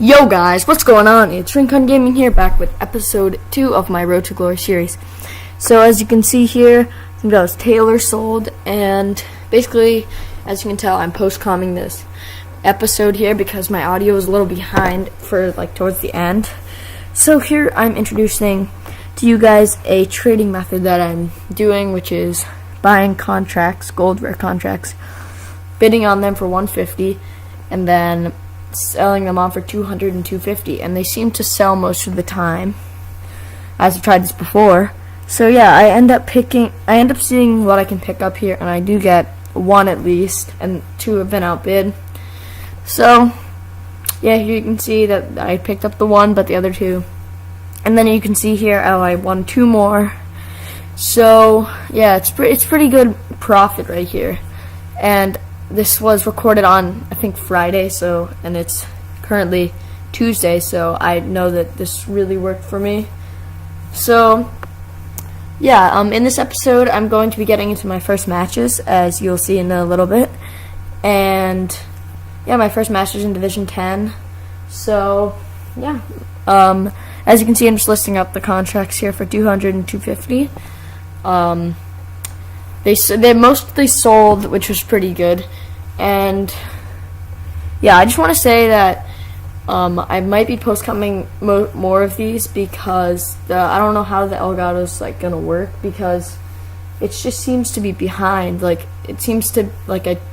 Yo guys, what's going on? It's Rincon Gaming here, back with episode 2 of my Road to Glory series. So as you can see here, I think that was Taylor sold, and basically, as you can tell, I'm post-comming this episode here because my audio is a little behind for towards the end. So here I'm introducing to you guys a trading method that I'm doing, which is buying contracts, gold rare contracts, bidding on them for 150, and then selling them on for 200 and 250, and they seem to sell most of the time, as I've tried this before. So yeah, I end up seeing what I can pick up here, and I do get one at least, and two have been outbid. So yeah, here you can see that I picked up the one, but the other two, and then you can see here I won two more. So yeah, it's pretty good profit right here. And this was recorded on, I think, Friday, and it's currently Tuesday, so I know that this really worked for me. So yeah, in this episode I'm going to be getting into my first matches, as you'll see in a little bit. And yeah, my first match is in Division 10. So yeah, as you can see, I'm just listing up the contracts here for 200 and 250. They mostly sold, which was pretty good. And yeah, I just want to say that I might be coming more of these, because I don't know how the Elgato's gonna work, because it just seems to be behind. It seems to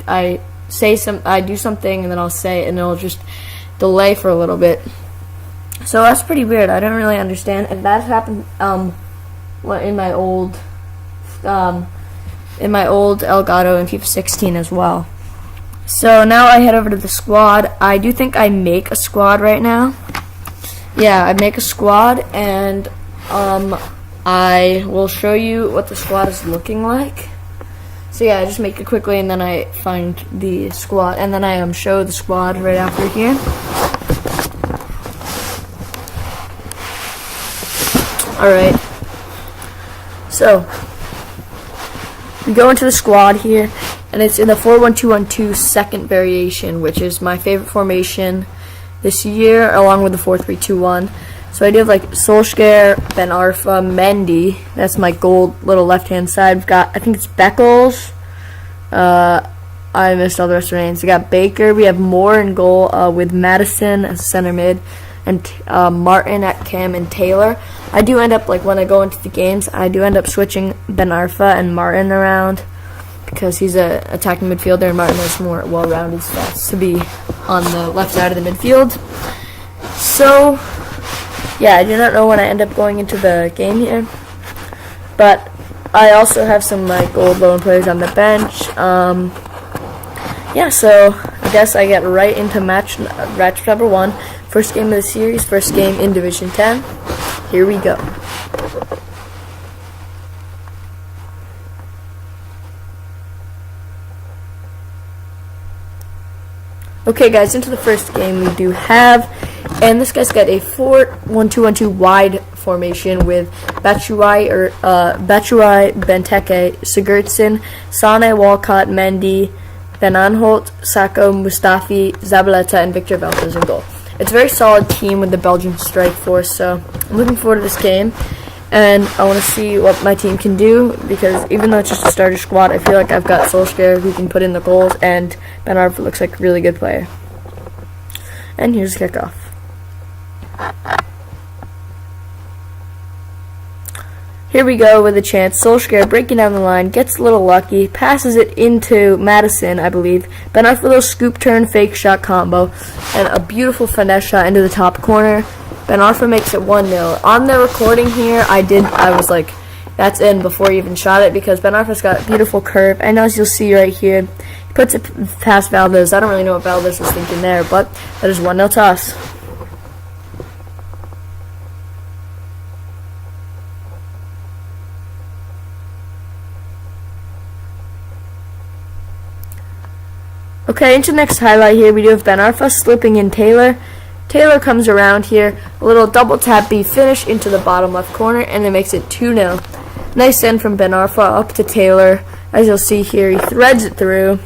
I do something, and then I'll say it, and it'll just delay for a little bit. So that's pretty weird. I don't really understand, and that happened in my old Elgato in FIFA 16 as well. So now I head over to the squad. I do think I make a squad right now. Yeah, I make a squad, and I will show you what the squad is looking like. So yeah, I just make it quickly, and then I find the squad, and then I show the squad right after here. Alright, so we go into the squad here, and it's in the 4-1-2-1-2 second variation, which is my favorite formation this year, along with the 4-3-2-1. So I do have Solskjaer, Ben Arfa, Mendy. That's my gold little left-hand side. We've got, I think it's Beckles. I missed all the rest of the names. We got Baker. We have Moore in goal, with Madison as center mid, and Martin at cam, and Taylor. I do end up, when I go into the games, I do end up switching Ben Arfa and Martin around, because he's an attacking midfielder, and Martin has more well-rounded stats to be on the left side of the midfield. So yeah, I do not know when I end up going into the game here, but I also have some gold loan players on the bench. Yeah, so I guess I get right into match number 1. First game of the series, first game in Division 10. Here we go. Okay guys, into the first game we do have, and this guy's got a 4-1-2-1-2 wide formation with Batshuayi, Benteke, Sigurdsson, Sane, Walcott, Mendy, Van Aanholt, Sacco, Mustafi, Zabaleta, and Victor Velters in goal. It's a very solid team with the Belgian strike force, so I'm looking forward to this game, and I want to see what my team can do, because even though it's just a starter squad, I feel like I've got Solskjaer who can put in the goals, and Ben Arfa looks like a really good player. And here's the kickoff. Here we go with a chance. Solskjaer breaking down the line, gets a little lucky, passes it into Madison, I believe. Ben Arfa, a little scoop turn, fake shot combo, and a beautiful finesse shot into the top corner. Ben Arfa makes it 1-0. On the recording here, I was like, that's in before he even shot it, because Ben Arfa's got a beautiful curve, and as you'll see right here, he puts it past Valdez. I don't really know what Valdez was thinking there, but that is 1-0 to us. Okay, into the next highlight here, we do have Ben Arfa slipping in Taylor. Taylor comes around here, a little double tap B finish into the bottom left corner, and it makes it 2-0. Nice send from Ben Arfa up to Taylor. As you'll see here, he threads it through.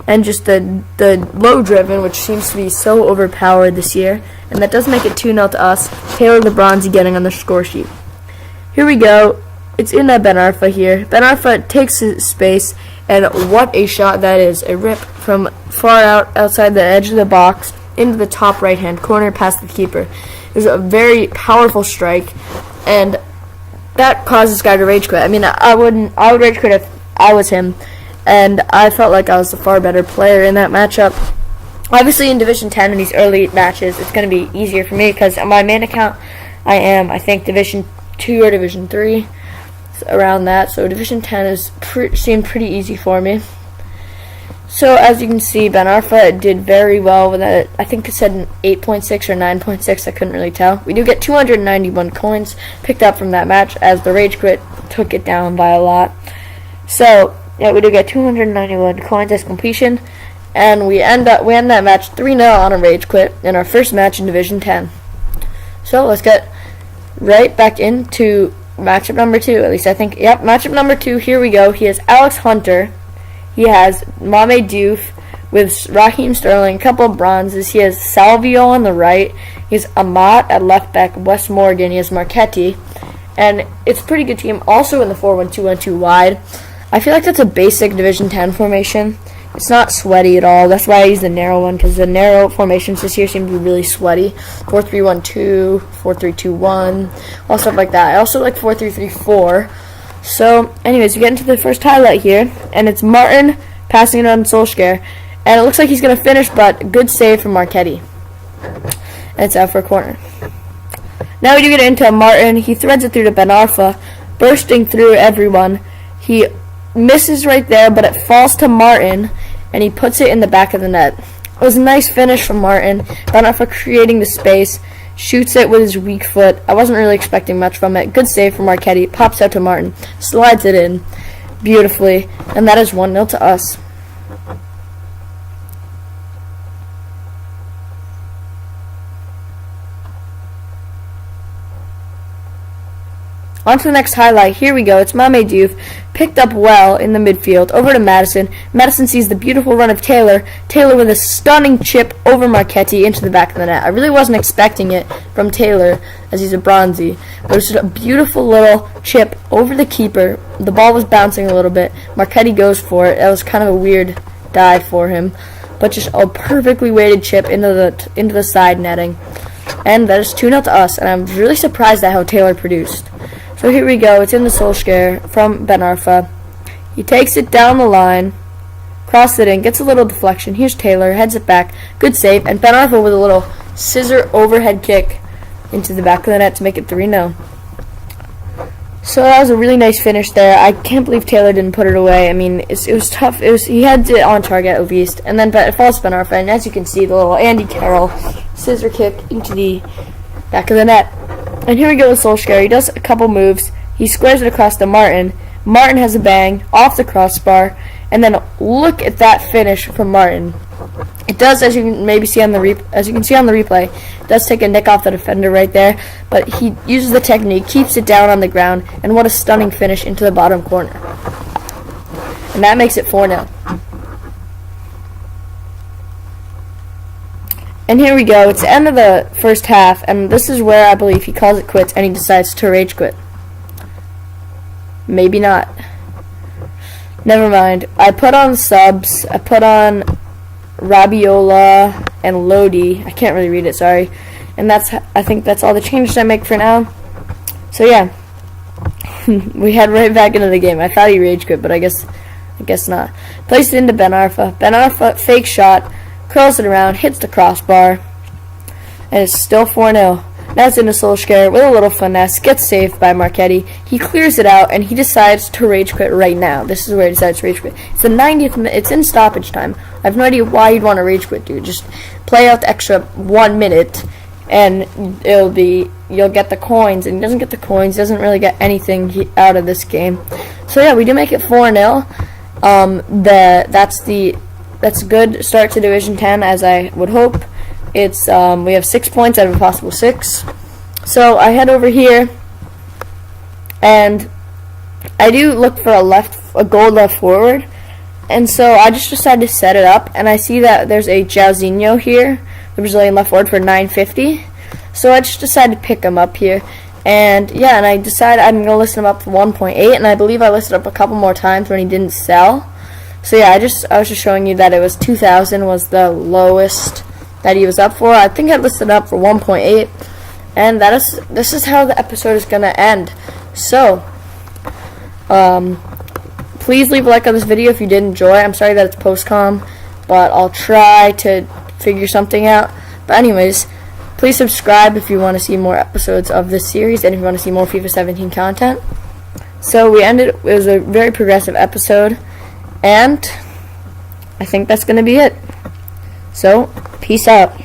and just the low driven, which seems to be so overpowered this year. And that does make it 2-0 to us. Taylor the Bronzy getting on the score sheet. Here we go. It's in Ben Arfa here. Ben Arfa takes his space, and what a shot that is. A rip from far outside the edge of the box into the top right-hand corner past the keeper. It was a very powerful strike, and that caused this guy to rage quit. I mean, I would rage quit if I was him, and I felt like I was the far better player in that matchup. Obviously, in Division 10 in these early matches, it's going to be easier for me because on my main account, I think, Division 2 or Division 3, around that. So Division 10 seemed pretty easy for me. So as you can see, Ben Arfa did very well with it. I think it said an 8.6 or 9.6. I couldn't really tell. We do get 291 coins picked up from that match as the rage quit took it down by a lot. So yeah, we do get 291 coins as completion, and we end that match 3-0 on a rage quit in our first match in Division 10. So let's get right back into matchup number 2, at least I think. Yep, matchup number 2, here we go. He has Alex Hunter. He has Mame Diouf with Raheem Sterling, a couple of bronzes. He has Salvio on the right. He has Amat at left back, Wes Morgan. He has Marchetti. And it's a pretty good team. Also in the 4-1-2-1-2 wide. I feel like that's a basic Division 10 formation. It's not sweaty at all. That's why I use the narrow one, because the narrow formations this year seem to be really sweaty. 4-3-1-2, 4-3-2-1, all stuff like that. I also like 4-3-3-4. So, anyways, we get into the first highlight here, and it's Martin passing it on Solskjaer. And it looks like he's going to finish, but good save from Marchetti. And it's out for a corner. Now we do get into Martin. He threads it through to Ben Arfa, bursting through everyone. He misses right there, but it falls to Martin, and he puts it in the back of the net. It was a nice finish from Martin. Ben Arfa creating the space, shoots it with his weak foot. I wasn't really expecting much from it. Good save from Marchetti. Pops out to Martin, slides it in beautifully, and that is 1-0 to us. On to the next highlight. Here we go. It's Mame Diouf. Picked up well in the midfield. Over to Madison. Madison sees the beautiful run of Taylor. Taylor with a stunning chip over Marchetti into the back of the net. I really wasn't expecting it from Taylor, as he's a bronzy. But it was just a beautiful little chip over the keeper. The ball was bouncing a little bit. Marchetti goes for it. That was kind of a weird dive for him. But just a perfectly weighted chip into the side netting. And that is 2-0 to us. And I'm really surprised at how Taylor produced. So here we go. It's in the Solskjaer from Ben Arfa. He takes it down the line, crosses it in, gets a little deflection. Here's Taylor, heads it back. Good save. And Ben Arfa with a little scissor overhead kick into the back of the net to make it 3-0. So that was a really nice finish there. I can't believe Taylor didn't put it away. I mean, it was tough. He had it on target at least. And then it falls to Ben Arfa. And as you can see, the little Andy Carroll scissor kick into the back of the net. And here we go with Solskjaer. He does a couple moves. He squares it across to Martin. Martin has a bang off the crossbar. And then look at that finish from Martin. It does, as you can maybe see on the replay, it does take a nick off the defender right there. But he uses the technique, keeps it down on the ground, and what a stunning finish into the bottom corner. And that makes it 4-0. And here we go. It's the end of the first half, and this is where I believe he calls it quits and he decides to rage quit. Maybe not. Never mind. I put on subs. I put on Rabiola and Lodi. I can't really read it, sorry. And I think that's all the changes I make for now. So yeah. We head right back into the game. I thought he rage quit, but I guess not. Placed it into Ben Arfa. Ben Arfa, fake shot. Curls it around, hits the crossbar, and it's still 4-0. Now it's into Solskjaer with a little finesse, gets saved by Marchetti. He clears it out, and he decides to rage quit right now. This is where he decides to rage quit. It's the 90th minute. It's in stoppage time. I have no idea why you'd want to rage quit, dude. Just play out the extra 1 minute, and you'll get the coins. And he doesn't get the coins. He doesn't really get anything out of this game. So yeah, we do make it 4-0. That's a good start to Division 10, as I would hope. It's we have 6 points out of a possible 6. So I head over here, and I do look for a gold left forward, And so I just decided to set it up, and I see that there's a Jairzinho here, the Brazilian left forward, for 950. So I just decided to pick him up here. And yeah, and I decided I'm going to list him up for 1.8, and I believe I listed up a couple more times when he didn't sell. So yeah, I was just showing you that it was 2,000 was the lowest that he was up for. I think I listed up for 1.8, and this is how the episode is going to end. So please leave a like on this video if you did enjoy. I'm sorry that it's post-com, but I'll try to figure something out. But anyways, please subscribe if you want to see more episodes of this series and if you want to see more FIFA 17 content. So it was a very progressive episode, and I think that's going to be it. So, peace out.